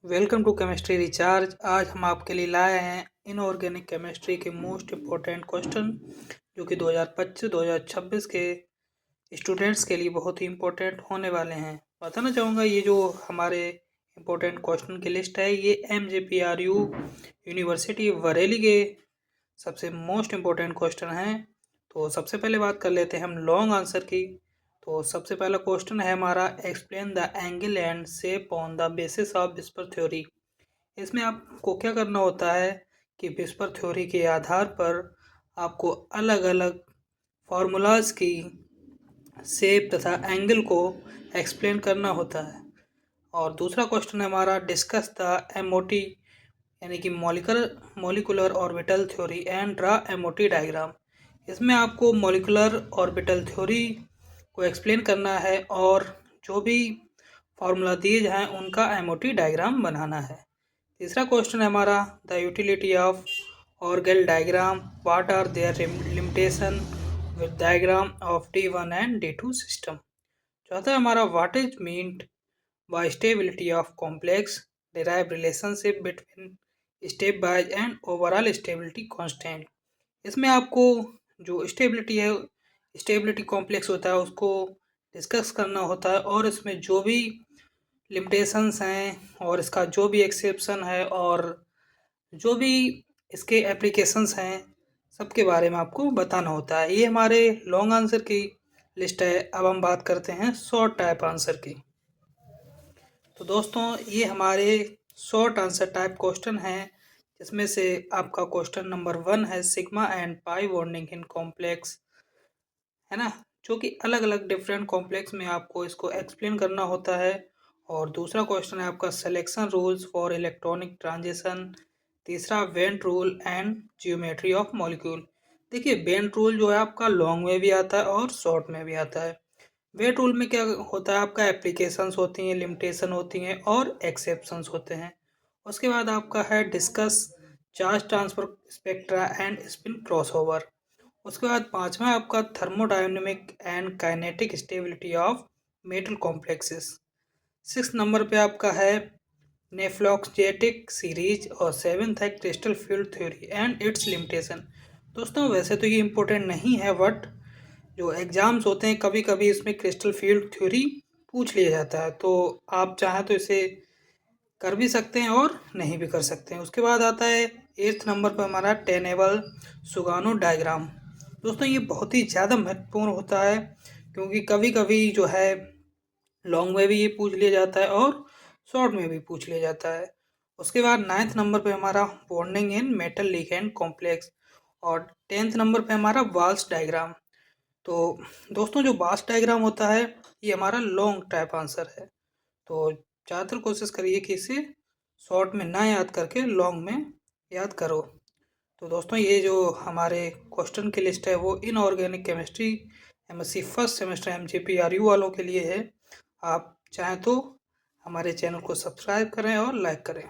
Welcome to chemistry recharge. आज हम आपके लिए लाए हैं इनऑर्गेनिक केमिस्ट्री के मोस्ट इम्पोर्टेंट क्वेश्चन जो कि 2025-2026 के स्टूडेंट्स के लिए बहुत ही इम्पोर्टेंट होने वाले हैं। बताना चाहूँगा ये जो हमारे इम्पोर्टेंट क्वेश्चन की लिस्ट है ये MJPRU यूनिवर्सिटी बरेली के सबसे मोस्ट इम्पोर्टेंट क्वेश्चन हैं। तो सबसे पहले बात कर लेते हैं हम लॉन्ग आंसर की। तो सबसे पहला क्वेश्चन है हमारा, explain the angle and shape on the basis of whisper theory. इसमें आपको क्या करना होता है कि विस्पर थ्योरी के आधार पर आपको अलग अलग फार्मूलाज की शेप तथा एंगल को एक्सप्लेन करना होता है। और दूसरा क्वेश्चन है हमारा, डिस्कस द एमओटी यानी कि molecular orbital theory and draw MOT diagram. इसमें आपको मॉलिकुलर ऑर्बिटल थ्योरी को एक्सप्लेन करना है और जो भी फार्मूला दिए जाएं उनका एमओटी डायग्राम बनाना है। तीसरा क्वेश्चन है हमारा, the utility of Orgel diagram, what are their limitation with diagram of D1 and D2 system. चौथा है हमारा, what is meant by stability of complex, derive relationship between step wise and overall stability constant. इसमें आपको जो stability है, stability complex होता है उसको डिस्कस करना होता है और इसमें जो भी लिमिटेशंस हैं और इसका जो भी एक्सेप्शन है और जो भी इसके एप्लीकेशंस हैं सबके बारे में आपको बताना होता है। ये हमारे लॉन्ग आंसर की लिस्ट है। अब हम बात करते हैं शॉर्ट टाइप आंसर की। तो दोस्तों ये हमारे शॉर्ट आंसर टाइप क्वेश्चन हैं, जिसमें से आपका क्वेश्चन नंबर 1 है, sigma and pi bonding in complex, है ना, जो कि अलग अलग डिफरेंट कॉम्प्लेक्स में आपको इसको एक्सप्लेन करना होता है। और दूसरा क्वेश्चन है आपका, selection rules for electronic transition. तीसरा, bent rule and geometry of molecule. देखिए वेंट रूल जो है आपका लॉन्ग में भी आता है और शॉर्ट में भी आता है। वेट रूल में क्या होता है, आपका एप्लीकेशंस होती हैं, लिमिटेशन होती हैं और एक्सेप्शंस होते हैं। उसके बाद आपका है discuss charge transfer spectra and spin crossover. उसके बाद पांचवा आपका thermodynamic and kinetic stability of metal complexes. 6 number पे आपका है नेफ्लॉक्जेटिक सीरीज और 7th है crystal field theory and it's limitation. दोस्तों वैसे तो ये इम्पोर्टेंट नहीं है, बट जो एग्ज़ाम्स होते हैं कभी कभी इसमें क्रिस्टल फील्ड थ्योरी पूछ लिया जाता है, तो आप चाहें तो इसे कर भी सकते हैं और नहीं भी कर सकते हैं। उसके बाद आता है 8th नंबर पर हमारा टेनेबल सुगानो डायग्राम। दोस्तों ये बहुत ही ज़्यादा महत्वपूर्ण होता है क्योंकि कभी कभी जो है लॉन्ग में भी ये पूछ लिया जाता है और शॉर्ट में भी पूछ लिया जाता है। उसके बाद 9th नंबर पे हमारा bonding in metal ligand complex और 10th नंबर पे हमारा वाल्स डायग्राम। तो दोस्तों जो वाल्स डायग्राम होता है ये हमारा लॉन्ग टाइप आंसर है, तो ज़्यादातर कोशिश करिए कि इसे शॉर्ट में ना याद करके लॉन्ग में याद करो। तो दोस्तों ये जो हमारे क्वेश्चन की लिस्ट है वो inorganic chemistry MSc first semester MJPRU वालों के लिए है। आप चाहें तो हमारे चैनल को सब्सक्राइब करें और लाइक करें।